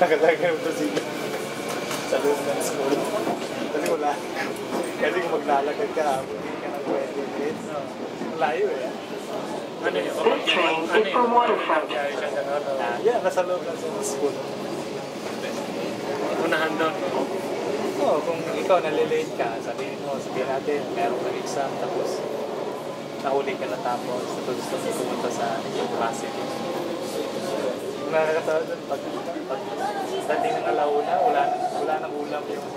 nakalagay mo sila sa loob ng school. Kasi wala. Kasi kung maglalagad ka, hindi ka ng 20 minutes. Malayo eh. Ano yun? Ano yun? Nangyari siya gano'n? Yeah, nasa loob ng school. Unahan doon. Oo, kung ikaw nalilate ka, sabihin natin, meron kang exam, tapos nahuli ka na tapos gusto mo pumunta sa klase. Nakakatawa doon, pag dating ng alauna, wala nang ulam yung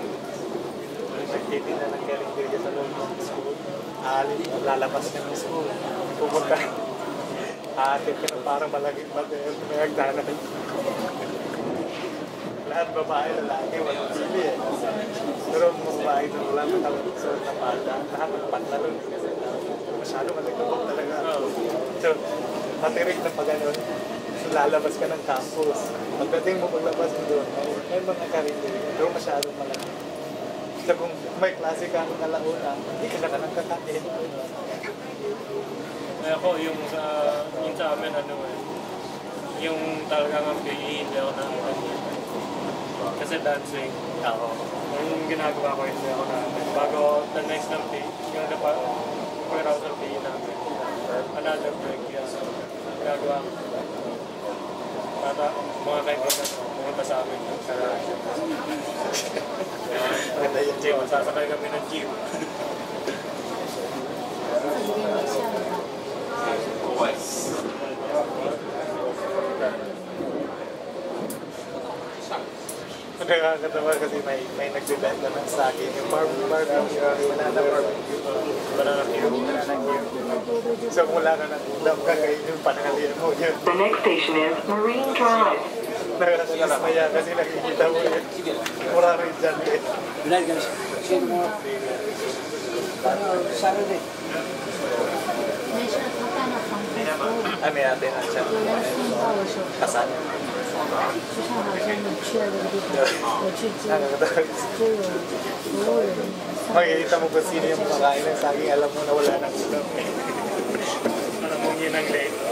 nagtitin na ng carinderia sa loob ng school. Lalabas ka ng school. Pumunta. Aatid ka ng parang malaging bater, may hagdanan. Lahat babae, lalaki, walang pili eh. Pero mga babae doon, wala matawag sa napala. Lahat ng pantalon. Kasi masyado malagabok talaga. So, matirik na pag ano, lalabas ka ng campus. Pagdating mo paglabas mo doon, may mga karinderia. Pero masyadong malaki. So kung may klase ka ng alauna, hindi ka na kakain. Ako, yung sa amin, ano eh, yung talagang ang PE, hindi ako nakakanya. Kasi dancing, yung ginagawa ko, hindi ako nakakanya. Bago the next ng PE, yung napag-out ng PE namin, another break, yan. Ginagawa ko. Para mga kaibigan ko, pumunta sa amin sa gym, sasakay kami ng gym. Nakakatawa kasi may nagbibenta ng saging. Yung barbecue, banana barbecue. Banana cue. So kung wala ka ng ulam, kakainin yung panangalian mo yun. The next station is Marine Drive. Nakakasaya kasi nakikita mo yun. Mura rin dyan eh. Bilal guys, sino mo? Saturday. Ano natin ang siya? Kasal. 就像好像你去了这个地方，我去接，就有所有人脸上。 Makikita mo kung sino yung kumakain ng saging, alam mo na wala nang ulam. Alam mo yun ang late.